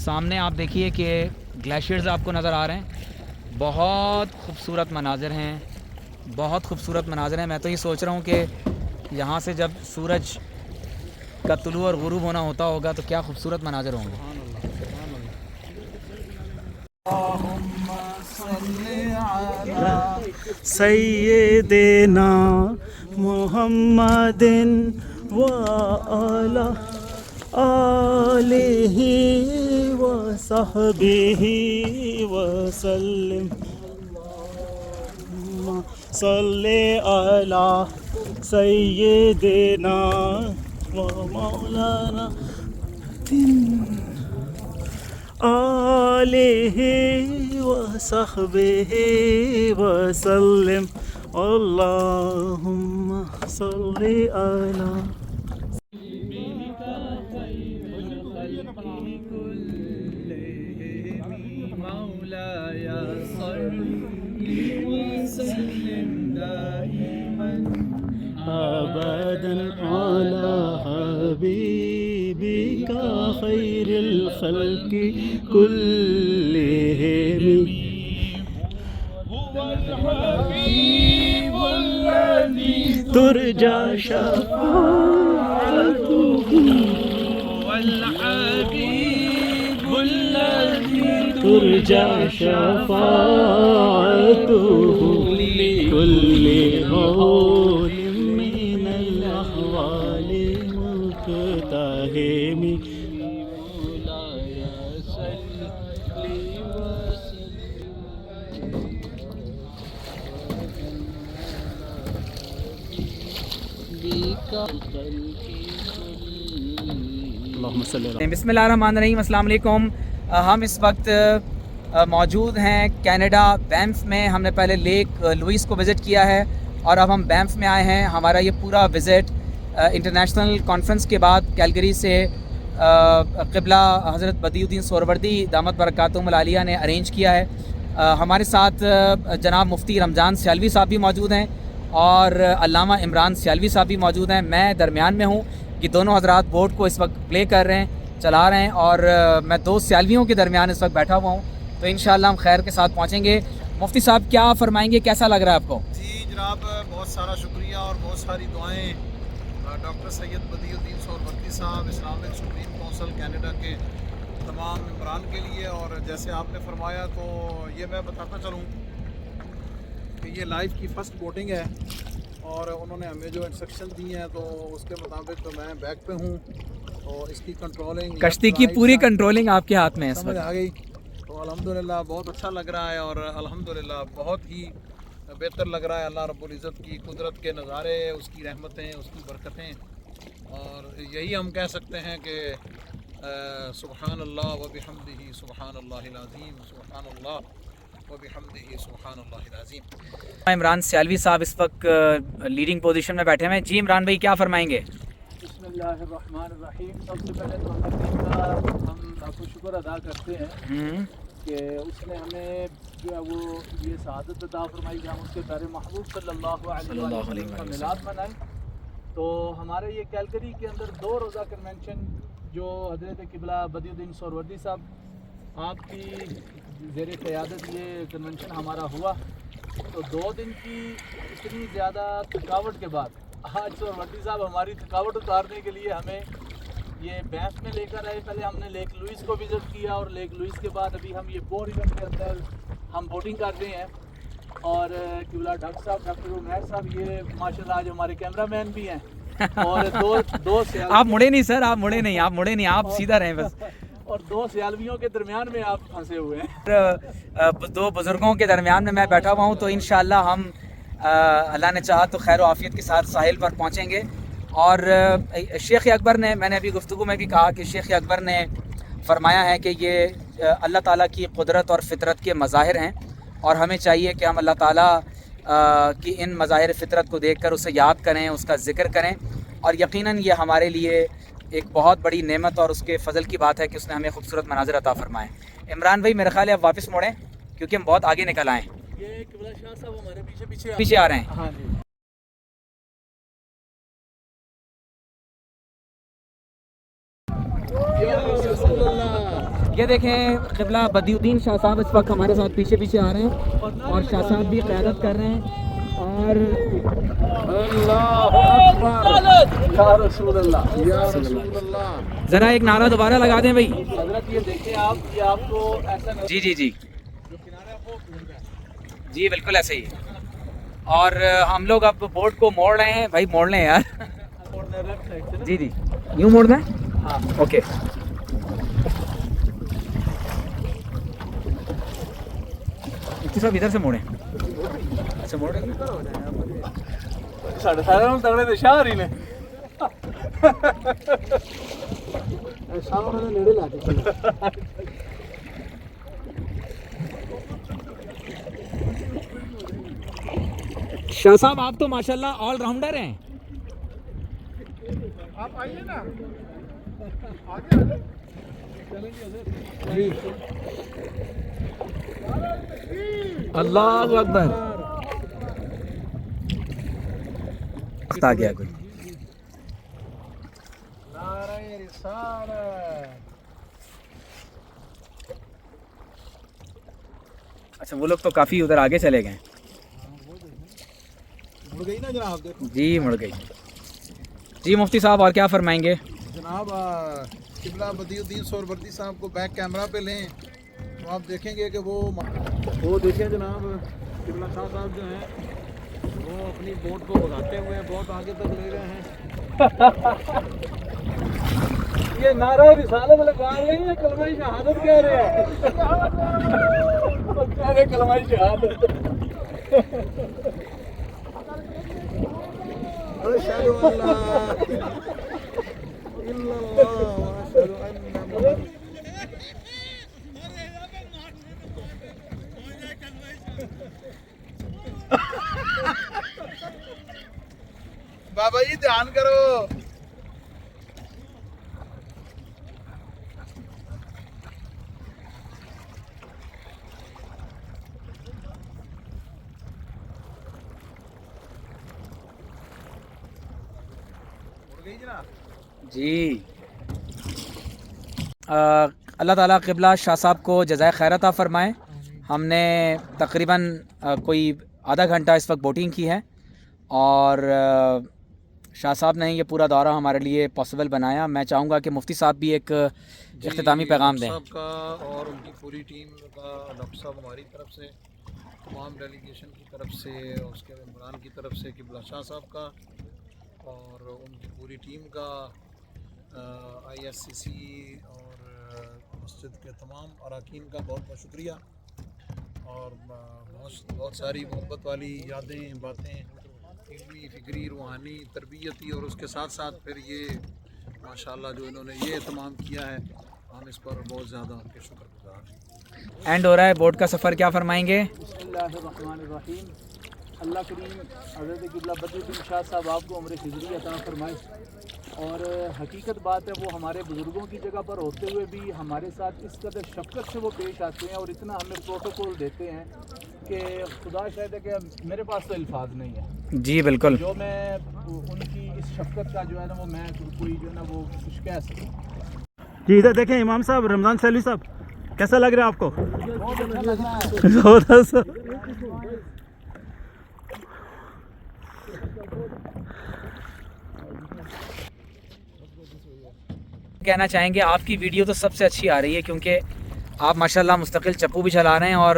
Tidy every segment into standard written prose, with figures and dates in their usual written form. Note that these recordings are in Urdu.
سامنے آپ دیکھیے کہ گلیشیئرز آپ کو نظر آ رہے ہیں، بہت خوبصورت مناظر ہیں، بہت خوبصورت مناظر ہیں۔ میں تو یہ سوچ رہا ہوں کہ یہاں سے جب سورج کا طلوع اور غروب ہونا ہوتا ہوگا تو کیا خوبصورت مناظر ہوں گے۔ سیدنا محمد وعلی آلہ وصحبہ وسلم صلی علی سیدنا و مولانا آلہ وصحبہ وسلم اللہم صلی علی ابدا علی حبیبک خیر الخلق کلہم ترجى شفاعته والحبيب الذي ترجى شفاعته لكل هول من الأحوال مقتحم بسم اللہ الرحمن الرحیم۔ السلام علیکم۔ ہم اس وقت موجود ہیں کینیڈا بینف میں۔ ہم نے پہلے لیک لوئس کو وزٹ کیا ہے اور اب ہم بینف میں آئے ہیں۔ ہمارا یہ پورا وزٹ انٹرنیشنل کانفرنس کے بعد کیلگری سے قبلہ حضرت بدی الدین سہروردی دامت برکاتہم العالیہ نے ارینج کیا ہے۔ ہمارے ساتھ جناب مفتی رمضان سیالوی صاحب بھی موجود ہیں اور علامہ عمران سیالوی صاحب بھی موجود ہیں۔ میں درمیان میں ہوں کہ دونوں حضرات بورڈ کو اس وقت پلے کر رہے ہیں، چلا رہے ہیں، اور میں دو سیالویوں کے درمیان اس وقت بیٹھا ہوا ہوں، تو انشاءاللہ ہم خیر کے ساتھ پہنچیں گے۔ مفتی صاحب کیا فرمائیں گے، کیسا لگ رہا ہے آپ کو؟ جی جناب، بہت سارا شکریہ اور بہت ساری دعائیں ڈاکٹر سید بدی الدین سہروردی صاحب، اسلامک سپریم کونسل کینیڈا کے تمام ممبران کے لیے۔ اور جیسے آپ نے فرمایا تو یہ میں بتاتا چلوں کہ یہ لائف کی فرسٹ بوٹنگ ہے اور انہوں نے ہمیں جو انسٹرکشن دی ہیں تو اس کے مطابق تو میں بیک پہ ہوں، تو اس کی کنٹرولنگ، کشتی کی پوری کنٹرولنگ آپ کے ہاتھ میں ہے اس سمجھ وقت۔ آ گئی تو الحمدللہ بہت اچھا لگ رہا ہے اور الحمدللہ بہت ہی بہتر لگ رہا ہے۔ اللہ رب العزت کی قدرت کے نظارے، اس کی رحمتیں، اس کی برکتیں، اور یہی ہم کہہ سکتے ہیں کہ سبحان اللہ و بحمدہ سبحان اللہ العظیم، سبحان اللہ و بحمدہ سبحان اللہ العظیم۔ عمران سیالوی صاحب اس وقت لیڈنگ پوزیشن میں بیٹھے ہوئے ہیں۔ جی عمران بھائی کیا فرمائیں گے؟ بسم اللہ الرحمن الرحیم۔ سب سے پہلے تو ہم آپ کو شکر ادا کرتے ہیں کہ اس نے ہمیں جو ہے وہ یہ سعادت عطا فرمائی کہ ہم اس کے پیارے محبوب صلی اللہ علیہ وسلم کا میلاد منائیں۔ تو ہمارے یہ کیلگری کے اندر 2 روزہ کنونشن جو حضرت قبلہ بدی الدین سہروردی صاحب آپ کی زیر قیادت یہ کنونشن ہمارا ہوا، تو 2 دن کی اتنی زیادہ تھکاوٹ کے بعد آج سہروردی صاحب ہماری تھکاوٹ اتارنے کے لیے ہمیں یہ بینف میں لے کر آئے۔ پہلے ہم نے لیک لوئس کو وزٹ کیا اور لیک لوئس کے بعد ابھی ہم یہ بور ایونٹ کے اندر ہم بوٹنگ کر رہے ہیں، اور قبلہ ڈاکٹر صاحب ڈاکٹر عمیر صاحب یہ ماشاءاللہ آج ہمارے کیمرہ مین بھی ہیں، اور دو آپ مڑے نہیں سر، آپ مڑے نہیں، آپ مڑے نہیں، آپ سیدھا رہیں بس۔ اور 2 سیالویوں کے درمیان میں آپ پھنسے ہوئے ہیں۔ 2 بزرگوں کے درمیان میں بیٹھا ہوا ہوں، تو انشاءاللہ ہم اللہ نے چاہا تو خیر و عافیت کے ساتھ ساحل پر پہنچیں گے۔ اور شیخ اکبر نے، میں نے ابھی گفتگو میں بھی کہا کہ شیخ اکبر نے فرمایا ہے کہ یہ اللہ تعالیٰ کی قدرت اور فطرت کے مظاہر ہیں، اور ہمیں چاہیے کہ ہم اللہ تعالیٰ کی ان مظاہر فطرت کو دیکھ کر اسے یاد کریں، اس کا ذکر کریں، اور یقیناً یہ ہمارے لیے ایک بہت بڑی نعمت اور اس کے فضل کی بات ہے کہ اس نے ہمیں خوبصورت مناظر عطا فرمائے۔ عمران بھائی میرے خیال ہے آپ واپس موڑیں کیونکہ ہم بہت آگے نکل آئے ہیں، یہ قبلہ شاہ صاحب ہمارے پیچھے آ رہے ہیں۔ ہاں جی۔ یہ دیکھیں قبلہ بدی الدین شاہ صاحب اس وقت ہمارے ساتھ پیچھے پیچھے آ رہے ہیں اور شاہ صاحب بھی قیادت کر رہے ہیں اور یا رسول اللہ ذرا ایک نعرہ دوبارہ لگا دیں بھائی. حضرت یہ دیکھیں آپ یہ آپ کو ایسا جی جی جی جی بالکل ایسے ہی. اور ہم لوگ اب بوٹ کو موڑ رہے ہیں بھائی, موڑ لیں یار. جی جی یوں موڑنا ہے, ہاں اوکے. صاحب ادھر سے موڑیں. اچھا موڑ رہے ہیں. ساڑھے سارے ہم تگڑے دے شاہ رہی نے شاہ صاحب آپ تو ماشاءاللہ آل راؤنڈر ہیں. آپ آئیے نا. اللہ اکبر. آ گیا کوئی. نعرہ رسالت. اچھا وہ لوگ تو کافی ادھر آگے چلے گئے. مڑ گئی نا جناب, دیکھو جی مڑ گئی. جی مفتی صاحب اور کیا فرمائیں گے؟ جناب قبلہ بدی الدین سہروردی صاحب کو بیک کیمرہ پہ لیں تو آپ دیکھیں گے کہ وہ دیکھیں جناب قبلہ شاہ صاحب جو ہیں وہ اپنی بوٹ کو بھگاتے ہوئے بہت آگے تک لے رہے ہیں. یہ نعرہ رسالت لگا رہے ہیں, کلمہ شہادت کہہ رہے ہیں. کہہ رہے کلمہ شہادت. اشہد ان لا الہ الا اللہ واشہد ان محمد. بابا جی دھیان کرو. جی اللہ تعالیٰ قبلہ شاہ صاحب کو جزائے خیر عطا فرمائے. ہم نے تقریباً کوئی آدھا گھنٹہ اس وقت بوٹنگ کی ہے اور شاہ صاحب نے یہ پورا دورہ ہمارے لیے پاسبل بنایا. میں چاہوں گا کہ مفتی صاحب بھی ایک اختتامی پیغام دیں. صاحب کا اور ان کی پوری ٹیم کا, ڈاکٹر صاحب ہماری طرف سے, تمام ڈیلیگیشن کی طرف سے, اس کے ممبران کی طرف سے قبلہ شاہ صاحب کا اور ان کی پوری ٹیم کا, آئی ایس سی سی اور مسجد کے تمام اراکین کا بہت بہت شکریہ. اور بہت ساری محبت والی یادیں, باتیں, علمی, فکری, روحانی, تربیتی, اور اس کے ساتھ ساتھ پھر یہ ماشاءاللہ جو انہوں نے یہ اہتمام کیا ہے, ہم اس پر بہت زیادہ ان کے شکر گزار ہیں. اینڈ ہو رہا ہے بوٹ کا سفر, کیا فرمائیں گے؟ بسم اللہ الرحمن الرحیم. اللہ کریم حضرت قبلہ بدی الدین شاہ صاحب آپ کو عمر خضری عطا فرمائے. اور حقیقت بات ہے وہ ہمارے بزرگوں کی جگہ پر ہوتے ہوئے بھی ہمارے ساتھ اس قدر شفقت سے وہ پیش آتے ہیں اور اتنا ہمیں پروٹوکول دیتے ہیں کہ خدا شاہد ہے کہ میرے پاس تو الفاظ نہیں ہے. جی بالکل. جو میں ان کی اس شفقت کا جو ہے نا وہ میں کوئی جو ہے نا وہ کچھ کہہ سکوں. جی ادھر دیکھیں امام صاحب, رمضان سیلوی صاحب, کیسا لگ رہا ہے آپ کو؟ بہت اچھا لگ رہا ہے. زبردست. کہنا چاہیں گے آپ کی ویڈیو تو سب سے اچھی آ رہی ہے کیونکہ آپ ماشاءاللہ مستقل چپو بھی چلا رہے ہیں اور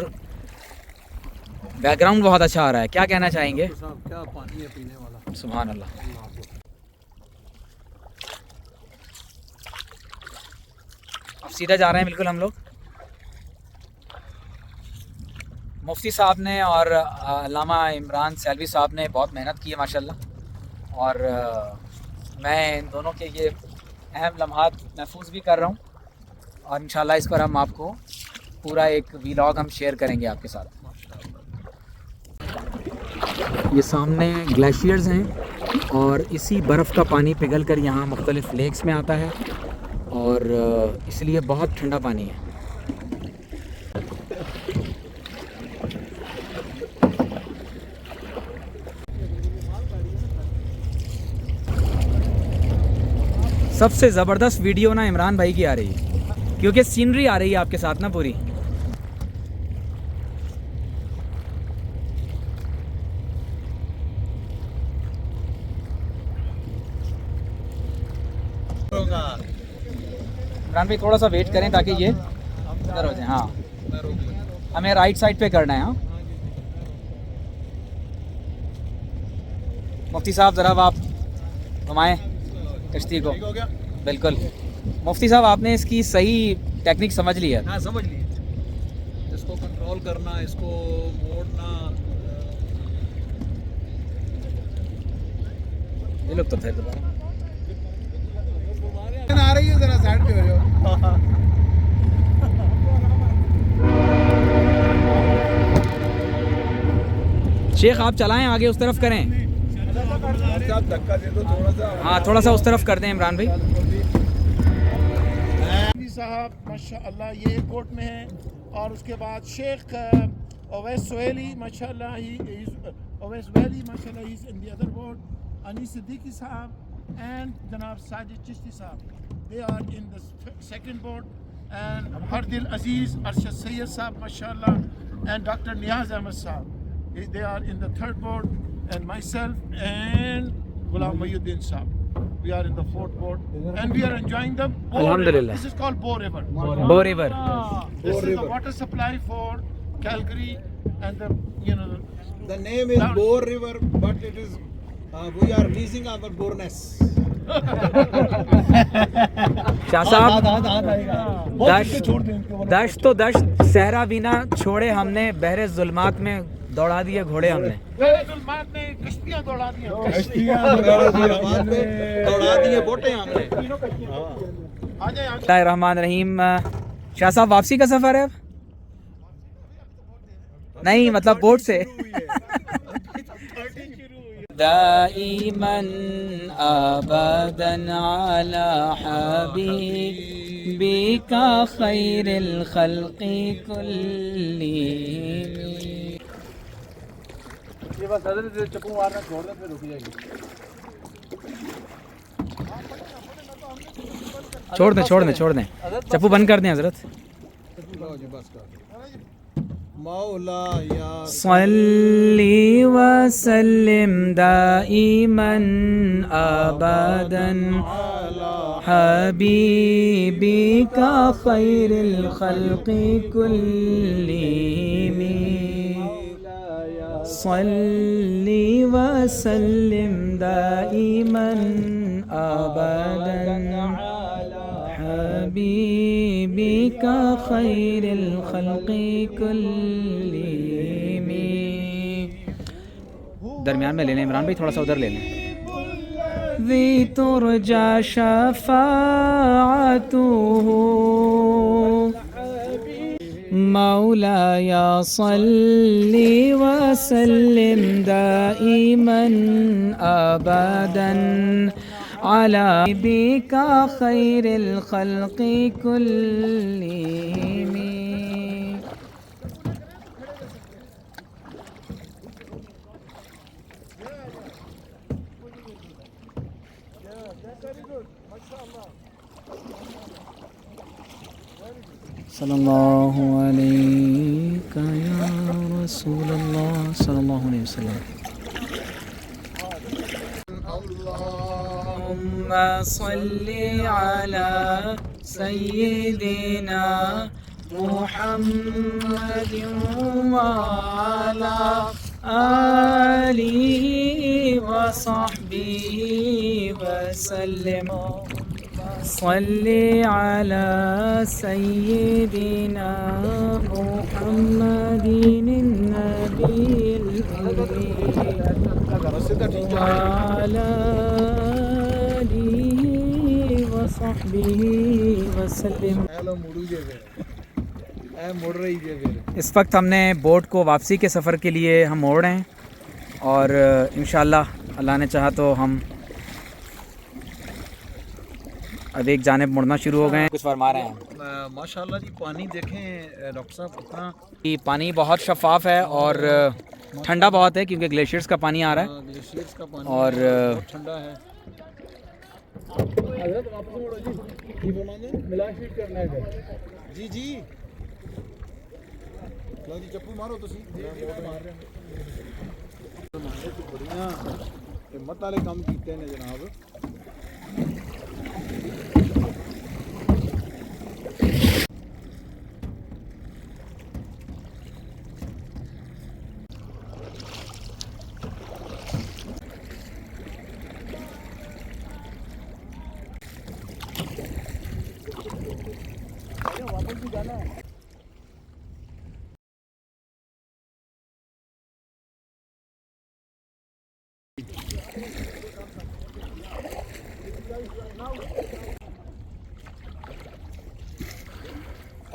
بیک گراؤنڈ بہت اچھا آ رہا ہے. کیا کہنا چاہیں گے؟ صاحب کیا پانی ہے پینے والا. سبحان اللہ. اب سیدھا جا رہے ہیں بالکل ہم لوگ. مفتی صاحب نے اور علامہ عمران سیلوی صاحب نے بہت محنت کی ہے ماشاءاللہ, اور میں ان دونوں کے یہ اہم لمحات محفوظ بھی کر رہا ہوں اور انشاءاللہ اس پر ہم آپ کو پورا ایک ویلاگ ہم شیئر کریں گے آپ کے ساتھ. یہ سامنے گلیشیئرز ہیں اور اسی برف کا پانی پگھل کر یہاں مختلف لیکس میں آتا ہے اور اس لیے بہت ٹھنڈا پانی ہے. سب سے زبردست ویڈیو نا عمران بھائی کی آ رہی ہے. کیونکہ سینری آ رہی ہے آپ کے ساتھ نا پوری. عمران بھائی تھوڑا سا ویٹ کریں تاکہ یہ ادھر ہو جائیں. ہاں ہمیں رائٹ سائڈ پہ کرنا ہے. ہاں مفتی صاحب ذرا آپ گھمائیں کشتی کو. بالکل مفتی صاحب آپ نے اس کی صحیح ٹیکنیک سمجھ لی ہے. ہاں سمجھ لیے. اس کو کنٹرول کرنا, اس کو موڑنا. یہ لوگ تو پھر دوبارہ آ رہی ہے, ذرا سائڈ پہ ہو جاؤ. شیخ آپ چلائیں, آگے اس طرف کریں. دھکا دے دو تھوڑا سا. ہاں تھوڑا سا اس طرف کر دیں عمران بھائی. صاحب ماشاء اللہ یہ ایئرپورٹ میں ہیں, اور اس کے بعد شیخ اویس سہیلی ماشاء اللہ اویس ویلی ماشاء اللہ is in the other board. Anis Siddiqui sahab and جناب Sajid Chishti sahab they are in the second board, and ہردل عزیز ارشد سید صاحب ماشاء اللہ, and doctor Niaz Ahmed sahab they are in the third board, and myself and Ghulam Mayuddin Saab. We are in the fourth board, and we are enjoying the Bo Alhamdulillah. River. This is called Bo River. Bo River. This is the water supply for Calgary, and the The name is Bore River, but it is we are leasing our boreness. شاہ صاحب دشت تو دشت صحرا بینا چھوڑے ہم نے, بحر ظلمات میں دوڑا دیے گھوڑے ہم نے. ظلمات نے کشتیاں دوڑا دی, دوڑا دیے بوٹیں ہم نے. آ جائیں. بسم اللہ الرحمن الرحیم. شاہ صاحب واپسی کا سفر ہے اب؟ نہیں مطلب بوٹ سے. دائما ابدا علی حبیبک خیر الخلق کلہم. یہ بس حضرت چپو مارنا چھوڑ دیں پھر رک جائے گی. چھوڑ دیں چپو بند کر دیں حضرت. مولا یا صلی وسلم دائما ابدا حبیبک خیر الخلق کلہم. صلی وسلم دائما ابدا حبیبک خیر الخلق کلہم. درمیان میں لے لیں عمران بھائی, تھوڑا سا ادھر لے لیں. ذی ترجى شفاعته مولاي صل وسلم دائما ابدا على حبيبك خير الخلق كلهم. صلی اللہ علیہ یا رسول اللہ صلی اللہ علیہ وسلم. اللہم صلی علی سیدنا محمد وعلی آلہ وصحبہ وسلم. صلی علی سیدنا محمد النبی الأمی وعلی آلہ وصحبہ وسلم. اس وقت ہم نے بوٹ کو واپسی کے سفر کے لیے ہم موڑ رہے ہیں, اور انشاءاللہ اللہ نے چاہا تو ہم اب ایک جانب مڑنا شروع ہو گئے ہیں. کچھ فرما رہے ہیں ماشاءاللہ جی. پانی دیکھیں ڈاکٹر صاحب کتنا, پانی بہت شفاف ہے اور ٹھنڈا بہت ہے کیونکہ گلیشیئرز کا پانی آ رہا ہے گلیشیئرز کا پانی اور بہت ٹھنڈا ہے. ملاشی کرنا ہے جی جی لو جی چپو مارو تسی بڑیاں ہمت والے کام کیتے نے جناب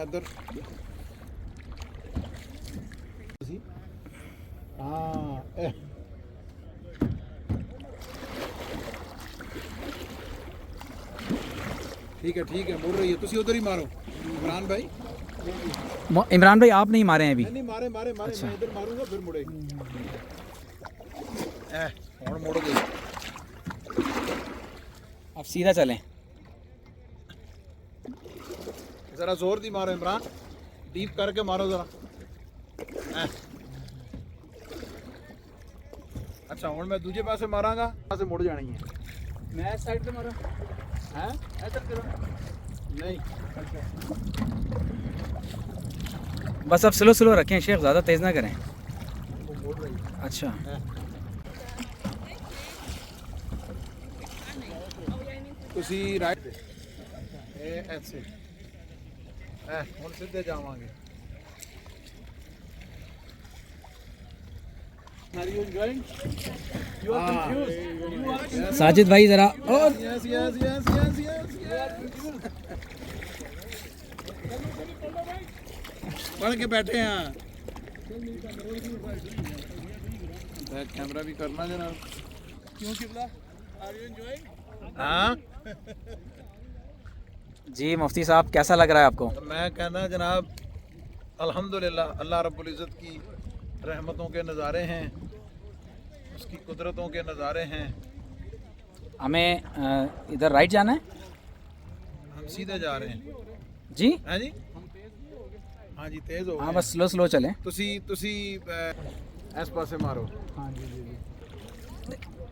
ادھر ہاں ٹھیک ہے مڑ رہی ہے تسی ادھر ہی مارو عمران بھائی عمران بھائی آپ نہیں مارے ہیں ابھی؟ نہیں مارے میں ادھر ماروں گا پھر مڑے گی ہوں مڑ گئی آپ سیدھا چلیں ذرا زور دی مارو عمران ڈیپ کر کے مارو ذرا اچھا ہوں میں دوجے پاسے ماراں گا وہاں سے مڑ جانی ہے میں سائڈ پہ مارا ہاں ایسا کرو نہیں بس اب سلو رکھیں شیخ، زیادہ تیز نہ کریں. وہ مڑ رہی ہے اچھا تسی رائٹ ایسے ہوں سیدھے جاواں گے Are you enjoying? You are confused. You are confused. Sajid بھائی ذرا اور یس پڑھ کے بیٹھے ہیں کیمرہ بھی کرنا جناب کیوں قبلہ؟ Are you enjoying? ہاں جی مفتی صاحب کیسا لگ رہا ہے آپ کو؟ میں کہنا جناب الحمدللہ اللہ رب العزت کی رحمتوں کے نظارے ہیں، اس کی قدرتوں کے نظارے ہیں. ہمیں ادھر رائٹ جانا ہے ہم سیدھے جا رہے ہیں جی؟ ہاں جی ہاں جی تیز ہو ہاں گئے بس سلو چلیں. تسی اس پاسے مارو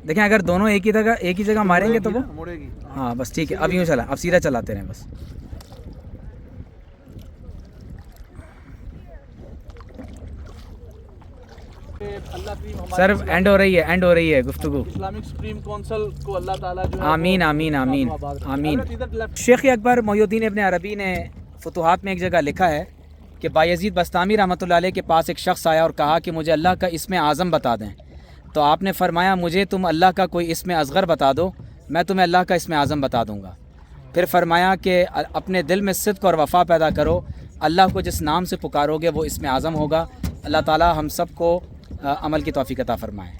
دیکھیں اگر دونوں ایک ہی جگہ ماریں گے تو وہ مڑے گی ہاں بس ٹھیک ہے. اب یوں چلا، اب سیدھا چلاتے رہیں بس. سر اینڈ ہو رہی ہے گفتگو. اسلامک سپریم کونسل کو اللہ تعالیٰ جو ہے آمین آمین آمین آمین. شیخ اکبر محی الدین ابن عربی نے فتوحات میں ایک جگہ لکھا ہے کہ بایزید بستامی رحمۃ اللہ علیہ کے پاس ایک شخص آیا اور کہا کہ مجھے اللہ کا اسم اعظم بتا دیں. تو آپ نے فرمایا مجھے تم اللہ کا کوئی اسم اصغر بتا دو، میں تمہیں اللہ کا اسم اعظم بتا دوں گا. پھر فرمایا کہ اپنے دل میں صدق اور وفا پیدا کرو، اللہ کو جس نام سے پکارو گے وہ اسم اعظم ہوگا. اللہ تعالی ہم سب کو عمل کی توفیق عطا فرمائے.